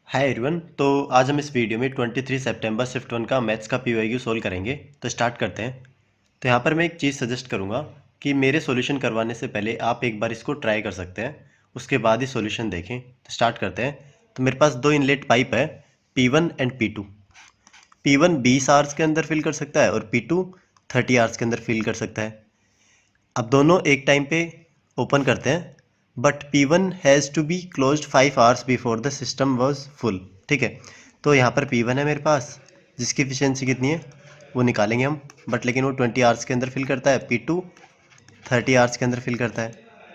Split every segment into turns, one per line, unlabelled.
Hi everyone. तो आज हम इस वीडियो में 23 सितंबर शिफ्ट 1 का मैथ्स का पीवाईक्यू सोल्व करेंगे। तो स्टार्ट करते हैं। तो यहाँ पर मैं एक चीज़ सजेस्ट करूँगा कि मेरे सॉल्यूशन करवाने से पहले आप एक बार इसको ट्राई कर सकते हैं, उसके बाद ही सॉल्यूशन देखें। तो स्टार्ट करते हैं। तो मेरे पास दो इनलेट पाइप है, P1 and P2। P1 20 hours के अंदर फिल कर सकता है और P2 30 आवर्स के अंदर फिल कर सकता है। अब दोनों एक टाइम पे ओपन करते हैं, but P1 has to be closed 5 hours before the system was full. ठीक है, तो यहाँ पर P1 है मेरे पास, जिसकी एफिशिएंसी कितनी है वो निकालेंगे हम, बट लेकिन वो 20 आवर्स के अंदर फिल करता है। P2 30 आवर्स के अंदर फिल करता है।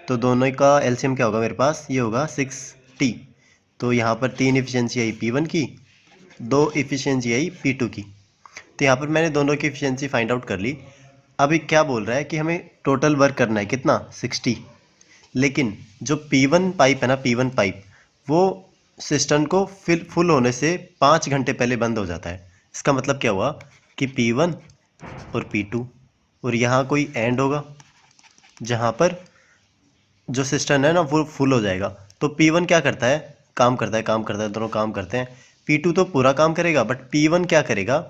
तो दोनों का एलसीएम क्या होगा मेरे पास, ये होगा 60। तो यहाँ पर 3 एफिशिएंसी आई P1 की, 2 एफिशिएंसी आई P2 की। तो यहाँ पर मैंने दोनों की एफिशिएंसी फाइंड आउट कर ली। अभी क्या बोल रहा है कि हमें टोटल वर्क करना है कितना, 60। लेकिन जो P1 पाइप है ना, P1 पाइप वो सिस्टम को फुल होने से 5 घंटे पहले बंद हो जाता है। इसका मतलब क्या हुआ कि P1 और P2 और यहाँ कोई एंड होगा जहाँ पर जो सिस्टम है ना वो फुल हो जाएगा। तो P1 क्या करता है, काम करता है, दोनों काम करते हैं। P2 तो पूरा काम करेगा, बट P1 क्या करेगा,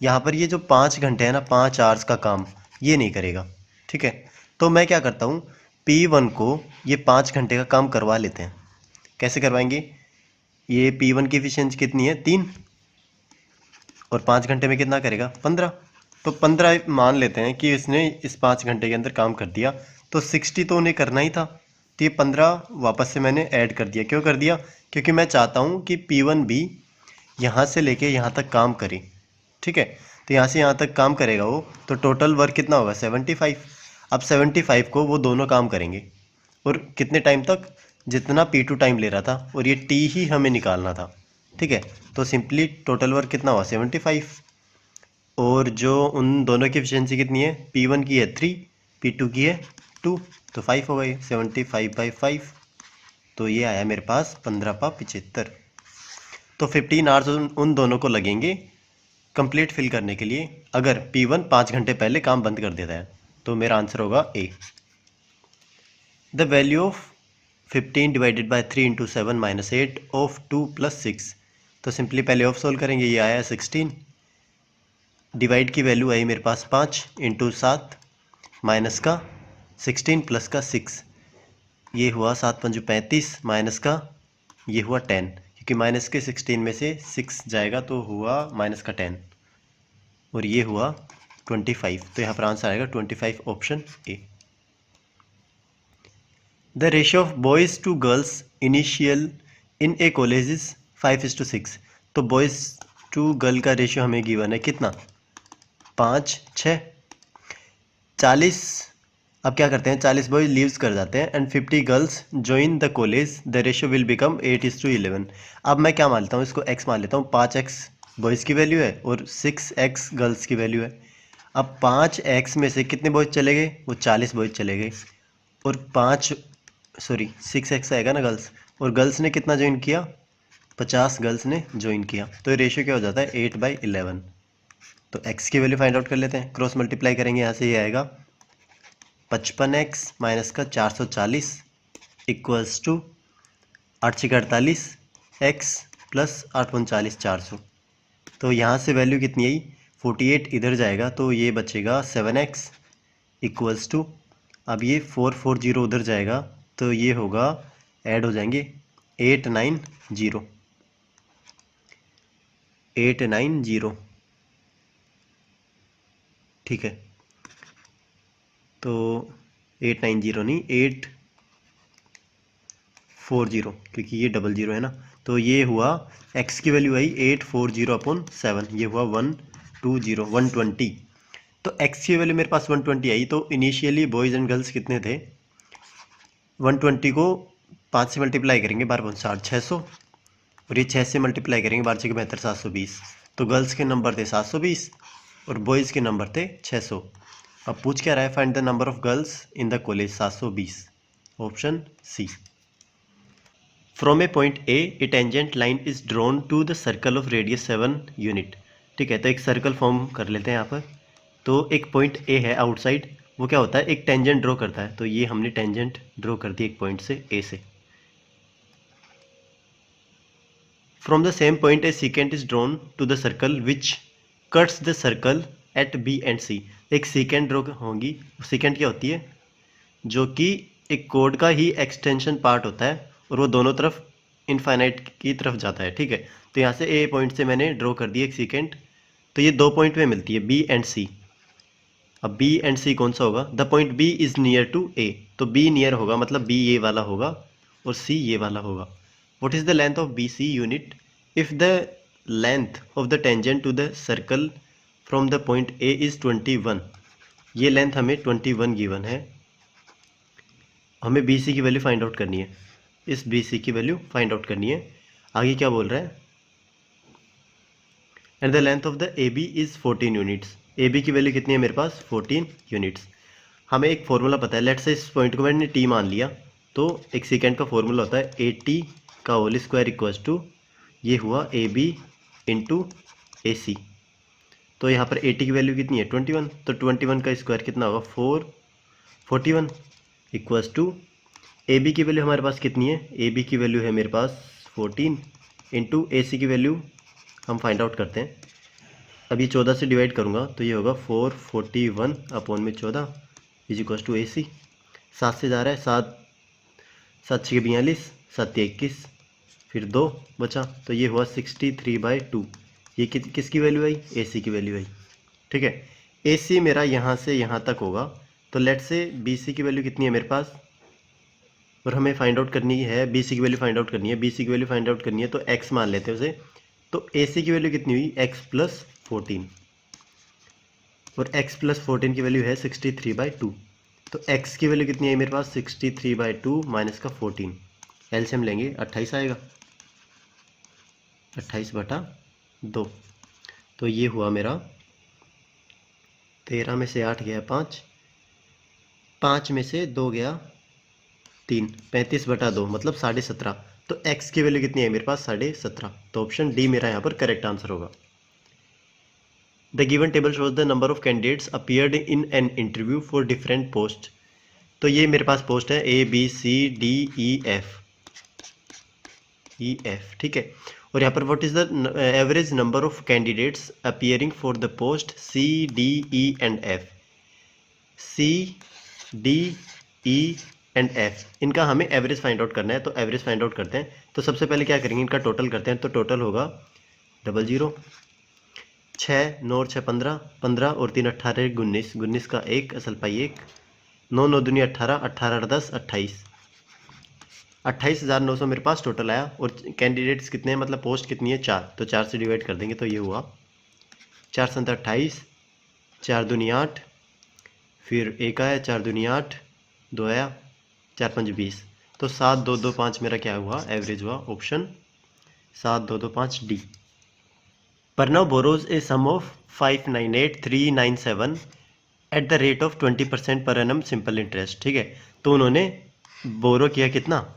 यहाँ पर ये जो 5 घंटे है ना, 5 आवर्स का काम ये नहीं करेगा। ठीक है, तो मैं क्या करता हूँ, P1 को ये 5 घंटे का काम करवा लेते हैं। कैसे करवाएंगे, ये P1 की एफिशिएंसी कितनी है, 3, और 5 घंटे में कितना करेगा, 15। तो 15 मान लेते हैं कि इसने इस 5 घंटे के अंदर काम कर दिया। तो 60 तो उन्हें करना ही था, तो ये 15 वापस से मैंने ऐड कर दिया। क्यों कर दिया, क्योंकि मैं चाहता हूँ कि P1 भी यहाँ से लेके यहाँ तक काम करे। ठीक है, तो यहाँ से यहाँ तक काम करेगा वो, तो टोटल वर्क कितना होगा, 75। अब 75 को वो दोनों काम करेंगे, और कितने टाइम तक, जितना P2 टाइम ले रहा था, और ये T ही हमें निकालना था। ठीक है, तो सिंपली टोटल वर्क कितना हुआ, 75। और जो उन दोनों की एफिशिएंसी कितनी है, P1 की है 3, P2 की है 2, तो 5 हो गई, 75/5। तो ये आया मेरे पास 15/75। तो 15 आवर्स उन दोनों को लगेंगे कंप्लीट फिल करने के लिए, अगर P1 5 घंटे पहले काम बंद कर देता है। तो मेरा आंसर होगा A. The value of 15 divided by 3 into 7 minus 8 of 2 plus 6। तो सिंपली पहले ऑफ सोल्व करेंगे, ये आया 16। डिवाइड की वैल्यू आई मेरे पास 5 इंटू 7 माइनस का 16 प्लस का 6, ये हुआ 7×5 35 माइनस का ये हुआ 10, क्योंकि माइनस के 16 में से 6 जाएगा तो हुआ माइनस का 10, और ये हुआ 25। तो यहाँ पर आंसर आएगा 25, option A. The ratio of boys to girls initial in a college is 5:6। तो बॉयज़ टू गर्ल का रेशियो हमें गिवन है कितना, 5:6, 40। अब क्या करते हैं, 40 बॉयज लीव्स कर जाते हैं and 50 girls join the college, the ratio will become 8:11। अब मैं क्या मान लेता हूँ, इसको x मान लेता हूँ। 5x बॉयज़ की वैल्यू है और 6x गर्ल्स की वैल्यू है। अब 5x में से कितने बॉयज चले गए, वो 40 बॉयज चले गए, और 6x आएगा ना गर्ल्स, और गर्ल्स ने कितना ज्वाइन किया, 50 गर्ल्स ने ज्वाइन किया। तो ये रेशियो क्या हो जाता है, 8/11। तो x की वैल्यू फाइंड आउट कर लेते हैं, क्रॉस मल्टीप्लाई करेंगे, यहाँ से ये आएगा 55x माइनस का 440 इक्वल्स टू 8×48 x प्लस 8×39 400। तो यहाँ से वैल्यू कितनी आई, 48 इधर जाएगा तो ये बचेगा 7x इक्वल्स टू, अब ये 440 उधर जाएगा तो ये होगा, ऐड हो जाएंगे 890 890। ठीक है, तो 890 नहीं, 840, क्योंकि ये 00 है ना। तो ये हुआ, x की वैल्यू आई 840/7, ये हुआ 120 तो x की वैल्यू मेरे पास 120 आई। तो इनिशियली बॉयज़ एंड गर्ल्स कितने थे, 120 को 5 से मल्टीप्लाई करेंगे, 12×5 600, और ये 6 से मल्टीप्लाई करेंगे, 12×6 720। तो गर्ल्स के नंबर थे 720 और बॉयज़ के नंबर थे 600। अब पूछ क्या रहा है, find the number of girls in the college, 720, option C. From a point a tangent line is drawn to the circle of radius 7 unit. ठीक है, तो एक सर्कल फॉर्म कर लेते हैं यहाँ पर। तो एक पॉइंट ए है आउटसाइड, वो क्या होता है, एक टेंजेंट ड्रॉ करता है। तो ये हमने टेंजेंट ड्रॉ कर दी एक पॉइंट से, ए से। From the same point A secant is drawn to the circle which cuts the circle at B and C. एक सीकेंट ड्रॉ होंगी, सीकेंट क्या होती है, जो कि एक कोड का ही एक्सटेंशन पार्ट होता है और वो दोनों तरफ इनफाइनाइट की तरफ जाता है, ठीक है। तो यहाँ से ए पॉइंट से मैंने ड्रॉ कर दी एक सीकेंट, तो ये दो पॉइंट में मिलती है बी एंड सी। अब बी एंड सी कौन सा होगा, the point B is near to A, तो बी नियर होगा मतलब बी ये वाला होगा और सी ये वाला होगा। What is the length of B C unit if the length of the tangent to the circle from the point A is 21। ये लेंथ हमें 21 गिवन है, हमें बी सी की वैल्यू फाइंड आउट करनी है, इस बी सी की value find out करनी है। आगे क्या बोल रहा है, and the length of the A B is 14 units. A B की वैल्यू कितनी है मेरे पास 14 यूनिट्स। हमें एक फॉर्मूला पता है, लेट से इस पॉइंट को मैंने टी मान लिया, तो एक सेकेंड का फॉर्मूला होता है ए टी का होल स्क्वायर इक्वल्स टू ये हुआ ए बी इंटू ए सी। तो यहाँ पर ए टी की वैल्यू कितनी है 21, तो 21 का स्क्वायर कितना होगा 41 इक्वल्स टू ए बी की वैल्यू हमारे पास कितनी है, ए बी की वैल्यू है मेरे पास 14 इंटू ए सी की वैल्यू हम फाइंड आउट करते हैं। अब ये 14 से डिवाइड करूँगा तो ये होगा 441 अपॉन में 14 इज इक्वल्स टू ए सी। 7 से जा रहा है 7 7 6 42 7 21 फिर 2 बचा, तो ये हुआ 63/2। ये किसकी वैल्यू आई, ए सी की वैल्यू आई, ठीक है। ए सी मेरा यहाँ से यहाँ तक होगा, तो लेट से बी सी की वैल्यू कितनी है मेरे पास, और हमें फाइंड आउट करनी है बी सी की वैल्यू फाइंड आउट करनी है, बी सी की वैल्यू फाइंड आउट करनी है, तो एक्स मान लेते हैं उसे। तो ए सी की वैल्यू कितनी हुई x प्लस 14 और x प्लस 14 की वैल्यू है 63/2। तो x की वैल्यू कितनी है मेरे पास 63/2 माइनस का 14, एलसीएम लेंगे 28 आएगा, 28/2। तो ये हुआ मेरा 13 में से 8 गया 5, 5 में से 2 गया 3, 35/2 मतलब 17.5। तो x की वैल्यू कितनी है मेरे पास 17.5। तो ऑप्शन डी मेरा यहाँ पर करेक्ट आंसर होगा। The given table shows the number of candidates appeared in an interview for different post. तो ये मेरे पास पोस्ट है A B C D E F, ठीक है। और यहाँ पर what is the average number of candidates appearing for the post C D E and F. C D E and F, इनका हमें एवरेज फाइंड आउट करना है, तो एवरेज फाइंड आउट करते हैं। तो सबसे पहले क्या करेंगे, इनका टोटल करते हैं, तो टोटल होगा 00 6 9 और 6 15, 15 और 3 18 19, 19 का 1 असल पाई 1, 9 9 दूनी 18, 18 8 10 28, 28,900 मेरे पास टोटल आया। और कैंडिडेट्स कितने हैं, मतलब पोस्ट कितनी है 4, तो 4 से डिवाइड कर देंगे, तो ये हुआ 4 7 28, 4 दूनी 8, फिर 1 आया 4 दूनी 8, 2 आया 4 5 20, तो 7 2 2 5 मेरा क्या हुआ एवरेज हुआ, option 7 2 2 5 D. Pranav borrows a sum of 598,397 at the rate of 20% per annum simple interest, ठीक है। तो उन्होंने बोरो किया कितना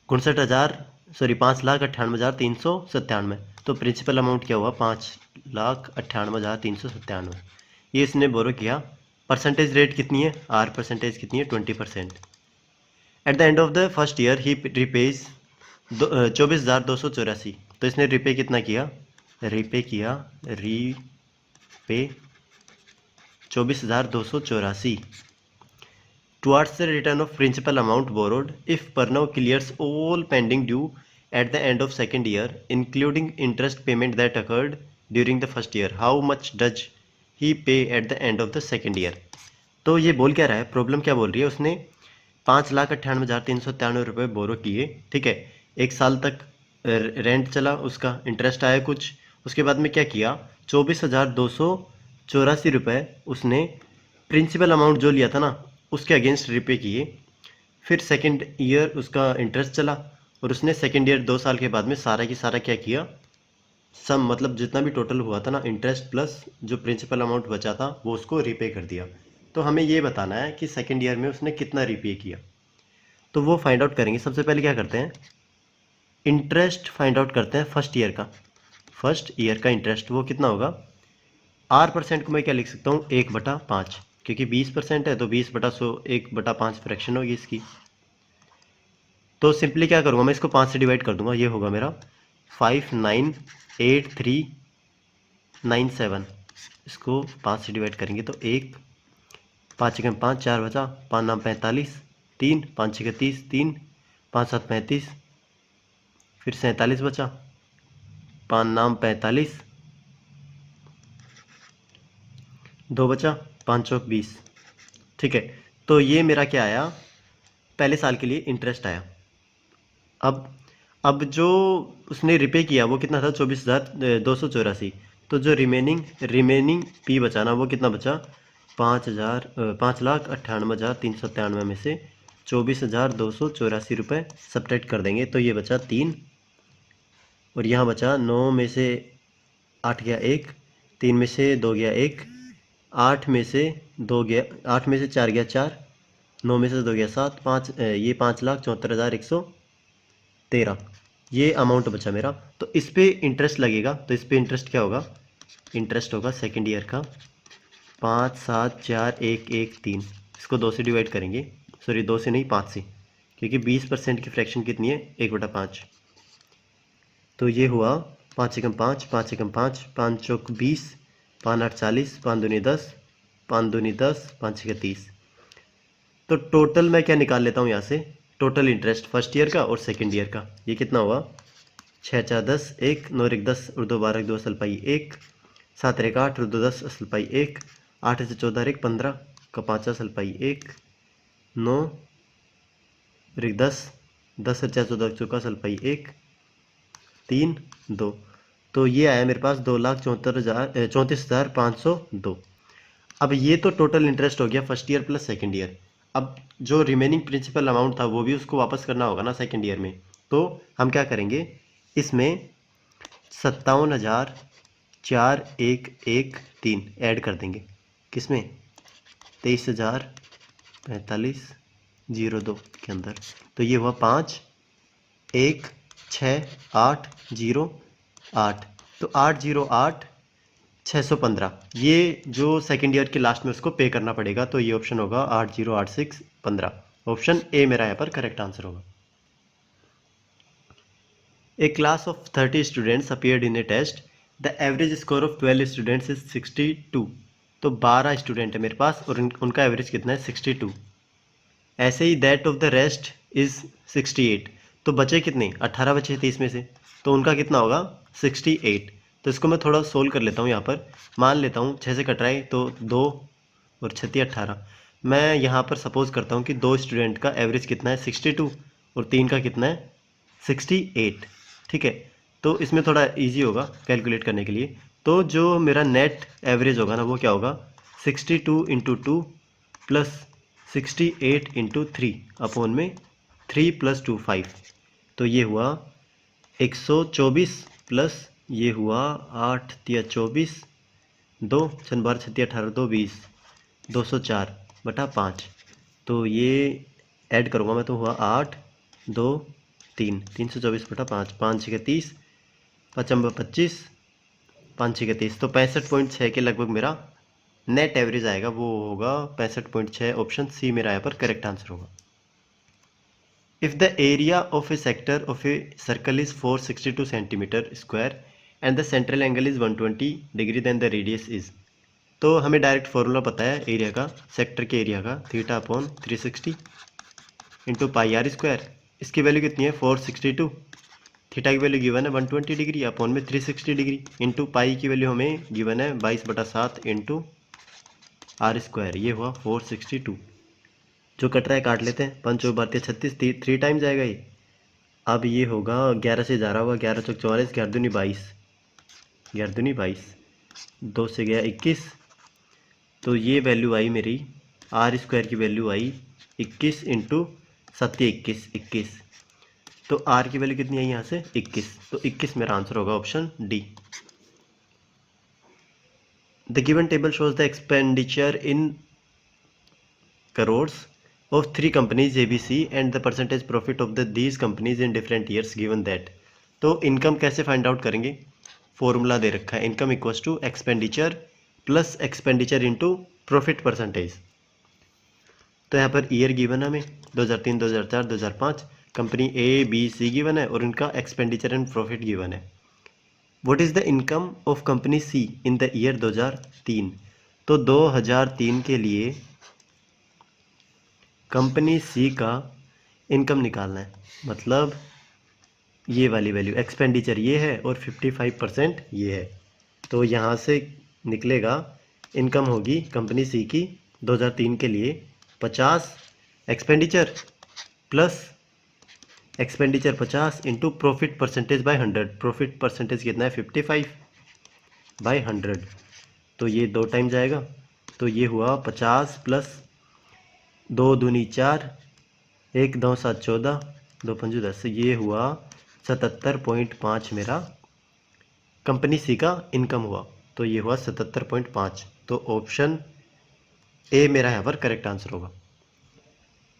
5,98,397। तो प्रिंसिपल अमाउंट क्या हुआ 5,98,397। ये इसने बोरो किया। परसेंटेज रेट कितनी है, आर परसेंटेज कितनी है 20%। At the end of the first year he repays 24,284। तो इसने रिपे कितना किया, repay 24,284 towards the return of principal amount borrowed if Pranav clears all pending due at the end of second year including interest payment that accrued during the first year, how much does he pay at the end of the second year. तो ये बोल क्या रहा है, problem क्या बोल रही है, उसने 5,98,397 रुपये बोरो किए, ठीक है। 1 साल तक रेंट चला, उसका इंटरेस्ट आया कुछ, उसके बाद में क्या किया 24,284 रुपये उसने प्रिंसिपल अमाउंट जो लिया था ना उसके अगेंस्ट रिपे किए। फिर सेकंड ईयर उसका इंटरेस्ट चला और उसने सेकंड ईयर 2 साल के बाद में सारा की सारा क्या किया, सम मतलब जितना भी टोटल हुआ था ना इंटरेस्ट प्लस जो प्रिंसिपल अमाउंट बचा था वो उसको रिपे कर दिया। तो हमें ये बताना है कि सेकेंड ईयर में उसने कितना रिपे किया, तो वो फाइंड आउट करेंगे। सबसे पहले क्या करते हैं, इंटरेस्ट फाइंड आउट करते हैं फर्स्ट ईयर का। फर्स्ट ईयर का इंटरेस्ट वो कितना होगा, आर परसेंट को मैं क्या लिख सकता हूँ 1/5, क्योंकि 20% है तो 20/100 1/5 फ्रैक्शन होगी इसकी। तो सिंपली क्या करूँगा मैं इसको 5 से डिवाइड कर दूंगा, ये होगा मेरा 598397, इसको 5 से डिवाइड करेंगे तो 1, 5 एकम 5, 4 बचा, 5 नाम 45, 3, 5 छः 30, 3, 5 7 35, फिर 47 बचा, 5 नाम 45, 2 बचा, 5 चौक 20। ठीक है, तो ये मेरा क्या आया, पहले साल के लिए इंटरेस्ट आया। अब जो उसने रिपे किया वो कितना था, 24,284। तो जो रिमेनिंग पी बचा ना, वो कितना बचा, 5,98,393 में से 24,284 रुपये सब्ट्रैक्ट कर देंगे तो ये बचा 3, और यहाँ बचा 9 में से 8 गया 1, 3 में से 2 गया 1, 8 में से 2 गया, 8 में से 4 गया 4, 9 में से 2 गया 7, 5, ये 5,74,113 ये अमाउंट बचा मेरा। तो इस पे इंटरेस्ट लगेगा, तो इस पे इंटरेस्ट क्या होगा, इंटरेस्ट होगा सेकेंड ईयर का 5,7,4,1,1,3, इसको 2 से डिवाइड करेंगे, सॉरी 2 से नहीं 5 से, क्योंकि 20% की फ्रैक्शन कितनी है, 1/5। तो ये हुआ 5 एकम 5, 5 एकम 5, 5 चौक 20, 5 8 40, 5 दूनी 10, 5 दूनी 10, 5 छः 30। तो टोटल मैं क्या निकाल लेता हूँ यहाँ से, टोटल इंटरेस्ट फर्स्ट ईयर का और सेकंड ईयर का, ये कितना हुआ, 6 4 10, 1 9 1 10, और 2 12 2 असल पाई 1, 7 1 8 और 2 10 असल पाई 1, 8 से 14 1 15 का 5 असल पाई 1, 9 1 10, 10 से 4 14 चौका असल पाई 1, 3 2। तो ये आया मेरे पास 2,34,502। अब ये तो टोटल इंटरेस्ट हो गया first year plus second year. अब जो रिमेनिंग प्रिंसिपल अमाउंट था वो भी उसको वापस करना होगा ना सेकंड ईयर में, तो हम क्या करेंगे, इसमें 57,4,1,1,3 ऐड कर देंगे, किसमें, 23,045,02 के अंदर। तो ये हुआ 5,1,6,8,0,8, तो 8,08,615 ये जो सेकेंड ईयर के लास्ट में उसको पे करना पड़ेगा। तो ये ऑप्शन होगा 8,086,15, ऑप्शन ए मेरा यहाँ पर करेक्ट आंसर होगा। A class of 30 students appeared in a test. The average score of 12 students is 62. तो 12 स्टूडेंट है मेरे पास और उनका एवरेज कितना है, 62। ऐसे ही that of the rest is 68, तो बचे कितने, 18 बचे 30 में से, तो उनका कितना होगा, 68। तो इसको मैं थोड़ा सोल्व कर लेता हूँ। यहाँ पर मान लेता हूँ 6 से कटराए तो 2 और 6 18। मैं यहाँ पर सपोज करता हूँ कि 2 स्टूडेंट का एवरेज कितना है, 62, और 3 का कितना है, 68। ठीक है, तो इसमें थोड़ा इजी होगा कैलकुलेट करने के लिए। तो जो मेरा नेट एवरेज होगा ना, वो क्या होगा, 62 × 2 प्लस 68 × 3 अपॉन में 3 + 2 5। तो ये हुआ 124 प्लस ये हुआ 8 × 24, 2 6 12 36 18 2 20, 204/5। तो ये ऐड करूँगा मैं, तो हुआ 8 2 3, 324/5, 5 6 30, 5 25, 5 6 30, तो 65.6 के लगभग मेरा नेट एवरेज आएगा, वो होगा 65.6। ऑप्शन सी मेरा यहाँ पर करेक्ट आंसर होगा। If the area of a sector of a circle is 462 centimetre square and the central angle is 120 degree then the radius is. तो हमें डायरेक्ट फॉर्मूला पता है एरिया का, सेक्टर के एरिया का, θ/360 × πr²। इसकी वैल्यू कितनी है, 462। थीटा की वैल्यू गिवन है 120 डिग्री अपॉन में 360 डिग्री, इंटू पाई की वैल्यू हमें गिवन है 22/7 × r²। ये हुआ 462। जो कट रहा है काट लेते हैं, 5 × 36, 3 टाइम जाएगा ये। अब ये होगा 11 से जा रहा होगा, 11 × 44, 11 दूनी 22, 11 दूनी 22, 2 से गया 21। तो ये वैल्यू आई मेरी, r² की वैल्यू आई 21 × 7 21। तो r की वैल्यू कितनी आई यहाँ से, 21। तो 21 मेरा आंसर होगा option D. The given table shows the expenditure in crores of 3 companies ABC and the percentage profit of these companies in different years given that। तो इनकम कैसे फाइंड आउट करेंगे, फॉर्मूला दे रखा है, income equals to expenditure plus expenditure into profit percentage. तो यहाँ पर year given हमें 2003 2004 2005, company A B C given है और इनका एक्सपेंडिचर एंड प्रॉफिट गिवन है। What is the income of company C in the year 2003। तो 2003 के लिए कंपनी सी का इनकम निकालना है, मतलब ये वाली वैल्यू एक्सपेंडिचर ये है और 55% ये है। तो यहाँ से निकलेगा इनकम होगी कंपनी सी की 2003 के लिए 50 expenditure plus expenditure 50 into profit percentage by 100। Profit percentage कितना है 55/100। तो ये 2 टाइम जाएगा, तो ये हुआ 50 प्लस 2 दूनी 4, 1 9 7 14, 2 5 10। ये हुआ 77.5 मेरा कंपनी सी का इनकम हुआ। तो ये हुआ 77.5। तो ऑप्शन ए मेरा यहाँ पर करेक्ट आंसर होगा।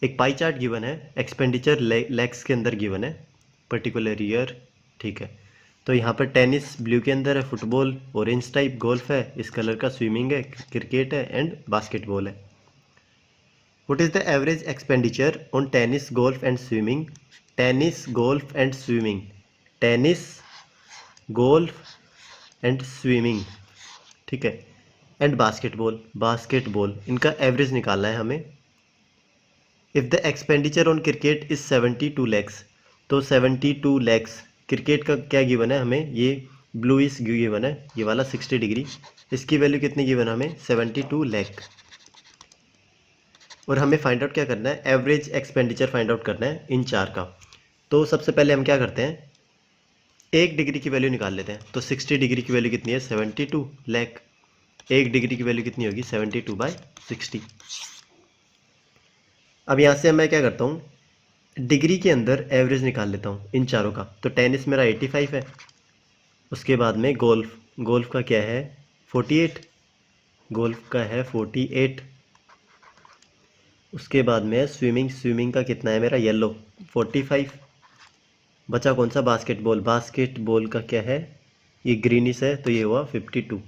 एक पाई चार्ट गिवन है, एक्सपेंडिचर लैक्स के अंदर गिवन है, पर्टिकुलर ईयर, ठीक है। तो यहाँ पर टेनिस ब्लू के अंदर है, फुटबॉल ऑरेंज टाइप, गोल्फ है इस कलर का, स्विमिंग है, क्रिकेट है एंड बास्केटबॉल है। What is the average expenditure on tennis golf and swimming. Tennis golf and swimming, tennis golf and swimming, ठीक है, एंड बास्केटबॉल, बास्केटबॉल, इनका एवरेज निकालना है हमें। If the expenditure on cricket is 72 lakhs, तो 72 lakhs cricket का क्या गिवन है हमें, ये ब्लू इस गिवन है, ये वाला 60 डिग्री, इसकी वैल्यू कितनी गिवन है हमें 72 लैख। और हमें फाइंड आउट क्या करना है, एवरेज एक्सपेंडिचर फाइंड आउट करना है इन चार का। तो सबसे पहले हम क्या करते हैं, 1 डिग्री की वैल्यू निकाल लेते हैं। तो 60 डिग्री की वैल्यू कितनी है 72 लैख, 1 डिग्री की वैल्यू कितनी होगी 72/60। अब यहाँ से मैं क्या करता हूँ, डिग्री के अंदर एवरेज निकाल लेता हूँ इन चारों का। तो टेनिस मेरा 85 है, उसके बाद में गोल्फ, गोल्फ का क्या है 48, गोल्फ का है 48, उसके बाद में स्विमिंग, स्विमिंग का कितना है मेरा येलो 45, बचा कौन सा बास्केटबॉल, बास्केटबॉल का क्या है ये ग्रीनिश है, तो ये हुआ 52।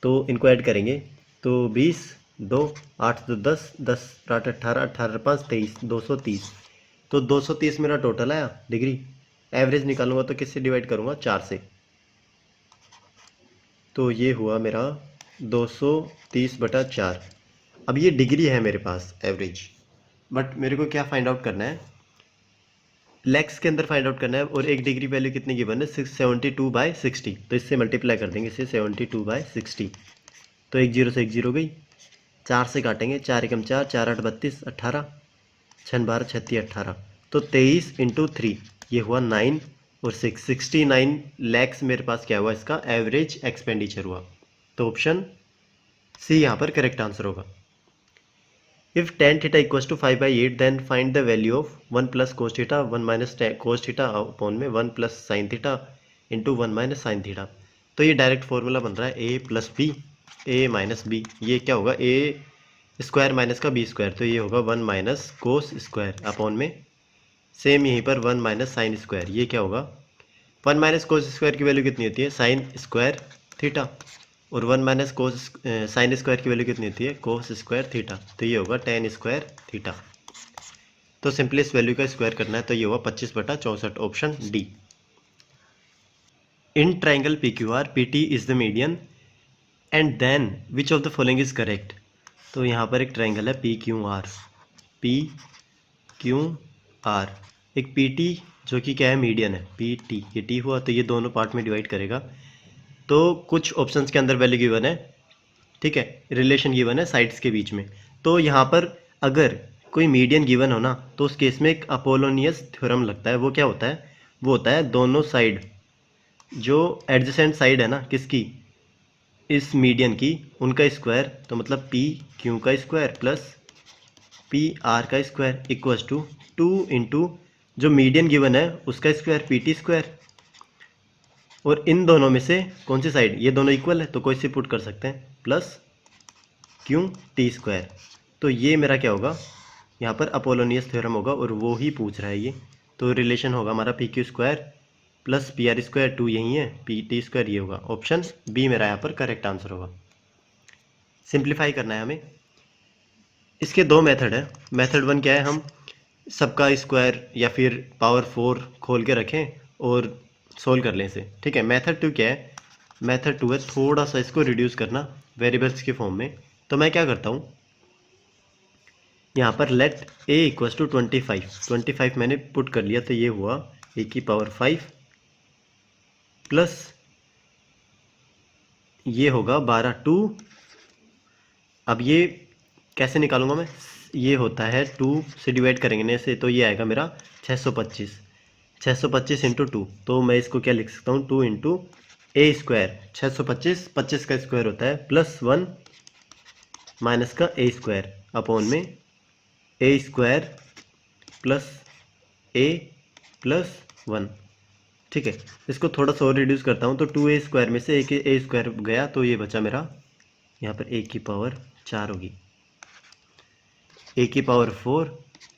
तो इनको ऐड करेंगे तो 20 2 8 2 10 10 8 18 18 5 23 230। तो 230 मेरा टोटल आया डिग्री। एवरेज निकालूंगा तो किससे डिवाइड करूंगा 4 से, तो ये हुआ मेरा 230/4। अब ये डिग्री है मेरे पास एवरेज, बट मेरे को क्या फाइंड आउट करना है, लैक्स के अंदर फाइंड आउट करना है। और 1 डिग्री वैल्यू कितनी गिवन है 72/60, तो इससे मल्टीप्लाई कर देंगे इसे 72/60। तो 1 0 से 1 0 गई, 4 से काटेंगे, 4 एकम 4 4 8 32 18 6 12 36 18। तो 23 × 3 ये हुआ 9 और 6 69 लैक्स मेरे पास क्या हुआ इसका एवरेज एक्सपेंडिचर हुआ। तो ऑप्शन सी यहाँ पर करेक्ट आंसर होगा। If tan theta equals to 5/8 then find the value of 1 plus cos theta 1 minus cos theta upon में 1 plus sine theta into 1 minus sine theta. तो ये डायरेक्ट फॉर्मूला बन रहा है a plus B, a minus B, ये क्या होगा a square minus का b स्क्वायर, तो ये होगा 1 माइनस कोस स्क्वायर अपॉन में सेम यहीं पर 1 माइनस साइन स्क्वायर, ये क्या होगा 1 माइनस कोस स्क्वायर की वैल्यू कितनी होती है साइन स्क्वायर थीटा, और 1 माइनस कोस साइन स्क्वायर की वैल्यू कितनी होती है कोस स्क्वायर थीटा, तो ये होगा tan स्क्वायर थीटा। तो सिंपली इस वैल्यू का स्क्वायर करना है, तो ये हुआ 25/64, option D. In triangle PQR PT is the median and then which of the following is correct. तो यहाँ पर एक ट्राइंगल है PQR, एक PT जो कि क्या है मीडियन है PT, ये T हुआ, तो ये दोनों पार्ट में डिवाइड करेगा। तो कुछ ऑप्शंस के अंदर वैल्यू गिवन है, ठीक है, रिलेशन गिवन है साइड्स के बीच में। तो यहाँ पर अगर कोई मीडियन गिवन हो ना, तो उस केस में एक अपोलोनियस थ्योरम लगता है। वो क्या होता है, वो होता है दोनों साइड जो एडजेसेंट साइड है ना किसकी इस मीडियन की, उनका स्क्वायर, तो मतलब PQ का स्क्वायर प्लस PR का स्क्वायर इक्वल्स टू 2 इंटू जो मीडियन गिवन है उसका स्क्वायर PT स्क्वायर, और इन दोनों में से कौन सी साइड, ये दोनों इक्वल है तो कोई सी पुट कर सकते हैं प्लस QT स्क्वायर। तो ये मेरा क्या होगा यहाँ पर अपोलोनियस थ्योरम होगा, और वो ही पूछ रहा है ये। तो रिलेशन होगा हमारा PQ square plus PR square, 2 यही है, PT स्क्वायर ये होगा। ऑप्शन बी मेरा यहाँ पर करेक्ट आंसर होगा। सिंप्लीफाई करना है हमें। इसके दो मेथड है। मेथड 1 क्या है, हम सबका स्क्वायर या फिर पावर 4 खोल के रखें और सोल्व कर लें इसे। ठीक है, मेथड 2 क्या है? मेथड 2 है थोड़ा सा इसको रिड्यूस करना वेरिएबल्स के फॉर्म में। तो मैं क्या करता हूँ, यहाँ पर लेट a इक्वल्स टू 25 मैंने पुट कर लिया, तो ये हुआ a की पावर 5 प्लस ये होगा 12 2। अब ये कैसे निकालूंगा मैं? ये होता है 2 से डिवाइड करेंगे से, तो ये आएगा मेरा 625 इंटू 2। तो मैं इसको क्या लिख सकता हूँ, 2 इंटू ए स्क्वायर 625, 25 का स्क्वायर होता है प्लस 1 माइनस का ए स्क्वायर अपॉन में A square plus A plus 1। ठीक है, इसको थोड़ा सा और रिड्यूस करता हूँ, तो 2a स्क्वायर में से ए स्क्वायर गया, तो ये बचा मेरा यहाँ पर a की पावर 4 होगी, a की power 4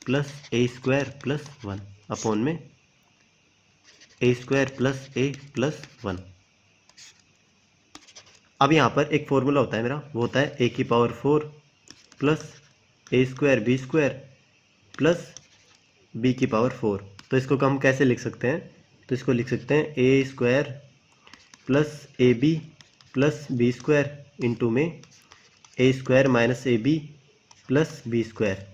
plus A square plus 1 upon में A square plus A plus 1। अब यहाँ पर एक फॉर्मूला होता है मेरा, वो होता है a की power 4 plus A square B square plus B की पावर 4। तो इसको हम कैसे लिख सकते हैं? तो इसको लिख सकते हैं A square plus A B plus B square into में A square minus A B plus B square.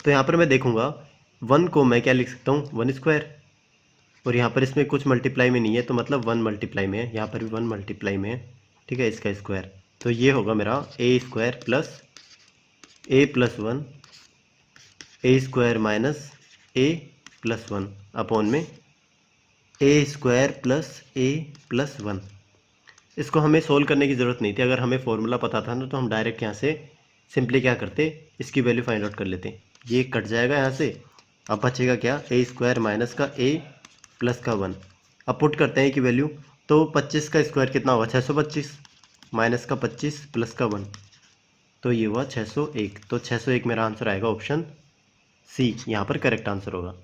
तो यहाँ पर मैं देखूँगा 1 को मैं क्या लिख सकता हूँ, 1 स्क्वायर, और यहाँ पर इसमें कुछ मल्टीप्लाई में नहीं है, तो मतलब 1 मल्टीप्लाई में है, यहाँ पर भी 1 मल्टीप्लाई में है। ठीक है, इसका स्क्वायर, तो ये होगा मेरा ए स्क्वायर प्लस ए प्लस 1 ए स्क्वायर माइनस ए प्लस 1 अपॉन में A square plus A plus 1। इसको हमें सोल्व करने की ज़रूरत नहीं थी, अगर हमें फॉर्मूला पता था ना तो हम डायरेक्ट यहाँ से सिंपली क्या करते, इसकी वैल्यू फाइंड आउट कर लेते। ये कट जाएगा यहाँ से, अब बचेगा क्या, ए स्क्वायर माइनस का ए प्लस का 1। अब पुट करते हैं कि वैल्यू, तो 25 का स्क्वायर कितना होगा, 625 माइनस का 25 प्लस का 1, तो ये हुआ 601। तो 601 मेरा आंसर आएगा ऑप्शन सी, यहाँ पर करेक्ट आंसर होगा।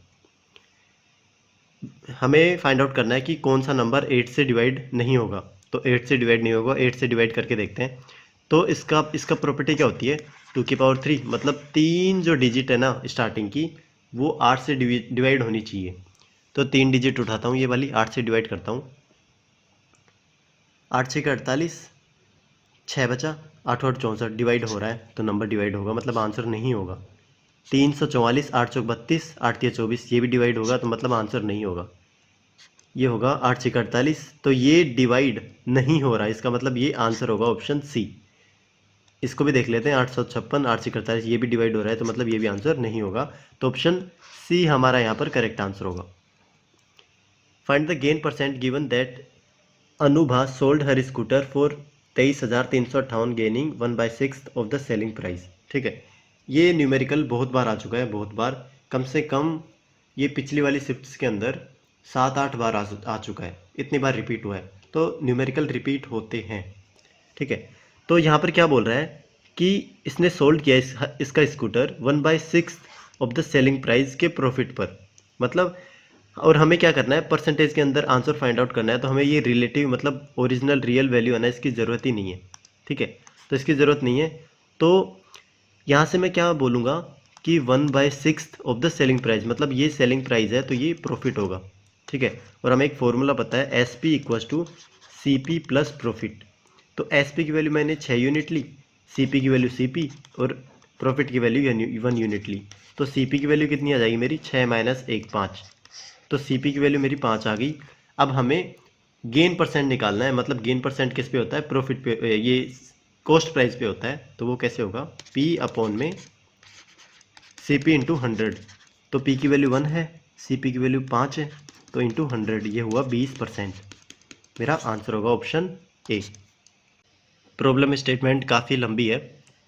हमें फाइंड आउट करना है कि कौन सा नंबर 8 से डिवाइड नहीं होगा। तो 8 से डिवाइड नहीं होगा, 8 से डिवाइड करके देखते हैं। तो इसका प्रॉपर्टी क्या होती है, 2 की पावर 3, मतलब 3 जो डिजिट है ना स्टार्टिंग की, वो 8 से डिवाइड होनी चाहिए। तो 3 डिजिट उठाता हूँ, ये वाली 8 से डिवाइड करता हूँ, 8 6 48, 6 बचा, 8 8 64 डिवाइड हो रहा है, तो नंबर डिवाइड होगा, मतलब आंसर नहीं होगा। 344, 8 चौक 32, 8 3 24, ये भी डिवाइड होगा, तो मतलब आंसर नहीं होगा। ये होगा 8 6 48, तो ये डिवाइड नहीं हो रहा है, इसका मतलब ये आंसर होगा ऑप्शन सी। इसको भी देख लेते हैं, 856, 8 6 48, ये भी डिवाइड हो रहा है, तो मतलब ये भी आंसर नहीं होगा। तो ऑप्शन सी हमारा यहाँ पर करेक्ट आंसर होगा। Find the gain percent given that Anubha sold her scooter for 23,358 gaining 1/6 of the selling price. ठीक है, ये न्यूमेरिकल बहुत बार आ चुका है, बहुत बार, कम से कम ये पिछली वाली शिफ्ट्स के अंदर 7-8 बार आ चुका है, इतनी बार रिपीट हुआ है। तो न्यूमेरिकल रिपीट होते हैं। ठीक है, तो यहाँ पर क्या बोल रहा है कि इसने सोल्ड किया इसका scooter 1/6 of the selling price के प्रॉफिट पर, मतलब, और हमें क्या करना है, परसेंटेज के अंदर आंसर फाइंड आउट करना है। तो हमें ये रिलेटिव मतलब ओरिजिनल रियल वैल्यू है ना, इसकी ज़रूरत ही नहीं है। ठीक है, तो इसकी ज़रूरत नहीं है, तो यहाँ से मैं क्या बोलूँगा कि 1/6 ऑफ द सेलिंग प्राइस, मतलब ये सेलिंग प्राइस है, तो ये प्रॉफिट होगा। ठीक है, और हमें एक फॉर्मूला पता है, S P equals to C P plus profit. तो एस पी की वैल्यू मैंने 6 यूनिट ली, सी पी की वैल्यू सी पी, और प्रॉफिट की वैल्यू 1 यूनिट ली। तो सी पी की वैल्यू कितनी आ जाएगी मेरी, 6 माइनस 1 5, तो सी पी की वैल्यू मेरी 5 आ गई। अब हमें गेन परसेंट निकालना है, मतलब गेन परसेंट किस पे होता है, प्रॉफिट पे, ये कॉस्ट प्राइस पे होता है। तो वो कैसे होगा, पी अपॉन में सी पी इंटू 100। तो पी की वैल्यू 1 है, सी पी की वैल्यू 5 है, तो इंटू 100, ये हुआ 20%। मेरा आंसर होगा ऑप्शन ए। प्रॉब्लम स्टेटमेंट काफ़ी लंबी है,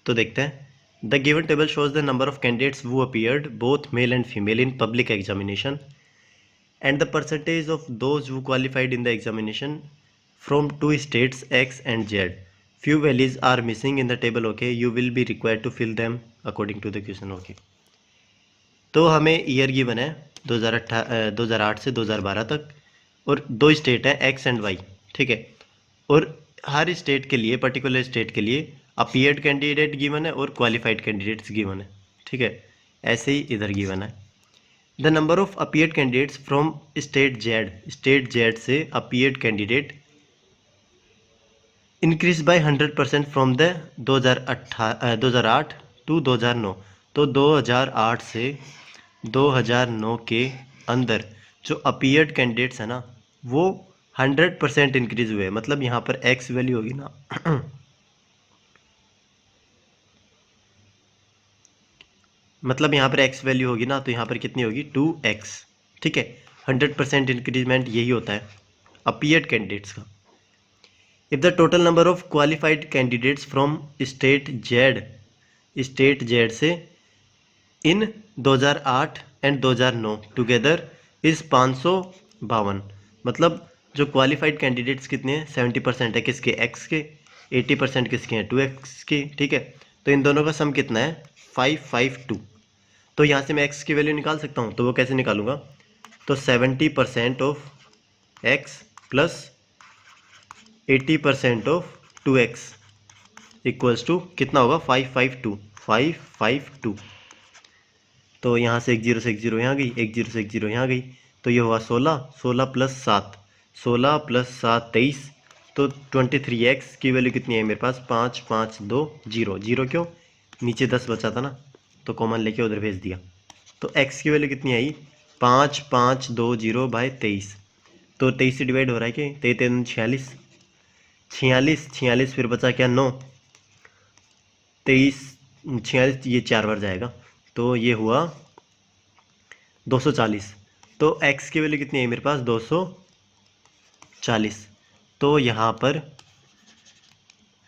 तो देखते हैं। The given table shows the number of candidates who appeared both male and female in public examination and the percentage of those who qualified in the examination from 2 states X and Z. Few values are missing in the table. Okay, you will be required to fill them according to the question. Okay, तो हमें year given है 2008 से 2012 तक, और 2 state है X and Y। ठीक है, और हर स्टेट के लिए, पर्टिकुलर स्टेट के लिए अपीयर्ड कैंडिडेट गिवन है और क्वालिफाइड कैंडिडेट्स गिवन है। ठीक है, ऐसे ही इधर गिवन है। The number of appeared candidates from state Z से appeared candidate increase by 100% from the 2008 to 2009। तो 2008 से 2009 के अंदर जो अपीयर्ड कैंडिडेट्स है ना वो 100% इंक्रीज हुए। मतलब यहाँ पर एक्स वैल्यू होगी ना मतलब यहाँ पर एक्स वैल्यू होगी ना, तो यहाँ पर कितनी होगी 2x। ठीक है, 100% इंक्रीजमेंट यही होता है अपीयर्ड कैंडिडेट्स का। If the total number of qualified candidates from state Z से इन 2008 एंड 2009 टुगेदर इज 552। मतलब जो क्वालिफाइड कैंडिडेट्स कितने हैं 70% है किसके एक्स के, 80% किसके हैं 2x के। ठीक है, तो इन दोनों का सम कितना है 552। तो यहाँ से मैं x की वैल्यू निकाल सकता हूँ, तो वो कैसे निकालूंगा, तो 70% of x plus 80% of 2x equals to कितना होगा 552। तो यहाँ से एक जीरो से एक जीरो यहाँ गई, एक जीरो से एक जीरो यहाँ गई, तो ये हुआ 16 प्लस 7, 16 प्लस 7 23। तो 23x की वैल्यू कितनी है मेरे पास 5 5 2 0 0। क्यों, नीचे 10 बचा था ना तो कॉमन लेके उधर भेज दिया। तो x की वैल्यू कितनी आई 5 5 2 0 बाय 23। तो 23 से डिवाइड हो रहा है कि 43 46 46 फिर बचा क्या 9, 23 46 ये 4 बार जाएगा तो ये हुआ 240। तो x की वैल्यू कितनी है मेरे पास 240। तो यहाँ पर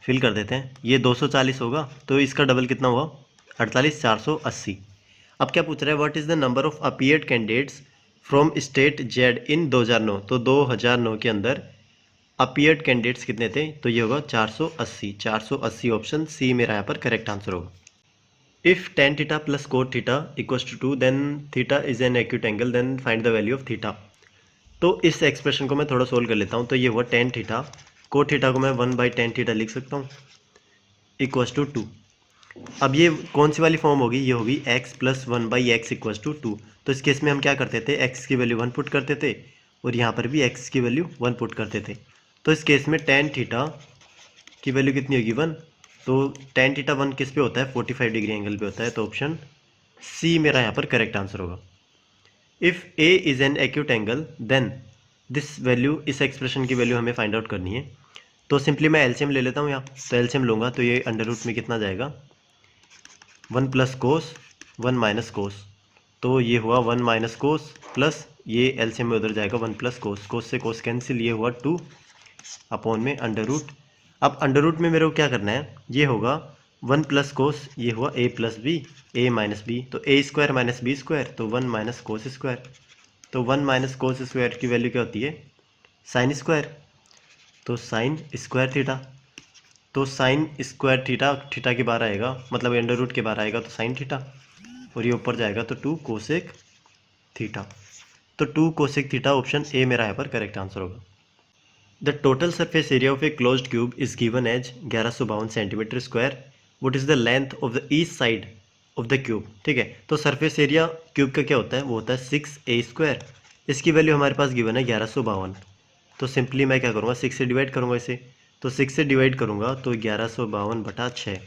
फिल कर देते हैं, ये 240 होगा तो इसका डबल कितना हुआ 48 480। अब क्या पूछ रहा है what is the number of appeared candidates from state Z in 2009। तो 2009 के अंदर अपीयर्ड कैंडिडेट्स कितने थे, तो ये होगा 480। 480 ऑप्शन सी मेरा यहाँ पर करेक्ट आंसर होगा। If tan theta plus cot theta equals to 2 then theta is an acute angle then find the value of theta. तो इस एक्सप्रेशन को मैं थोड़ा सोल्व कर लेता हूँ। तो ये हुआ tan थीटा, कोट थीटा को मैं 1/tan थीटा लिख सकता हूँ इक्वल्स टू 2। अब ये कौन सी वाली फॉर्म होगी, ये होगी x plus 1/x equals to 2। तो इस केस में हम क्या करते थे x की वैल्यू 1 पुट करते थे और यहाँ पर भी x की वैल्यू 1 पुट करते थे। तो इस केस में tan थीटा की वैल्यू कितनी होगी 1। तो tan थीटा 1 किस पे होता है 45 डिग्री एंगल पे होता है। तो ऑप्शन सी मेरा यहाँ पर करेक्ट आंसर होगा। If a is an acute angle then this value, इस एक्सप्रेशन की वैल्यू हमें फाइंड आउट करनी है। तो सिंपली मैं एलसीएम ले लेता हूँ यहाँ, तो एलसीएम लूँगा तो ये अंडर रूट में कितना जाएगा 1 प्लस कोस 1 माइनस कोस। तो ये हुआ 1 माइनस कोस प्लस ये एलसीएम में उधर जाएगा 1 प्लस कोस, कोस से कोस कैंसिल, ये हुआ 2 अपॉन में अंडर रूट। अब अंडर रूट में मेरे को क्या करना है, ये होगा 1 प्लस कोस, ये हुआ a plus B a minus B, तो a square minus B square, तो 1 माइनस कोस स्क्वायर। तो 1 माइनस कोस स्क्वायर की वैल्यू क्या होती है साइन स्क्वायर, तो साइन स्क्वायर थीटा। तो साइन स्क्वायर थीटा, थीटा के बाहर आएगा मतलब अंडर रूट के बाहर आएगा तो साइन थीटा, और ये ऊपर जाएगा तो 2 कोसेक थीटा। तो 2 कोसेक थीटा ऑप्शन ए मेरा यहाँ पर करेक्ट आंसर होगा। The total surface area of a closed cube is given as 1152 centimetre square. What is the length of the east side of the cube. ठीक है, तो surface area cube का क्या होता है, वो होता है 6a स्क्वायर। इसकी वैल्यू हमारे पास गिवन है 1152। तो सिंपली मैं क्या करूँगा 6 से डिवाइड करूँगा इसे, तो 6 से डिवाइड करूँगा तो 1152/6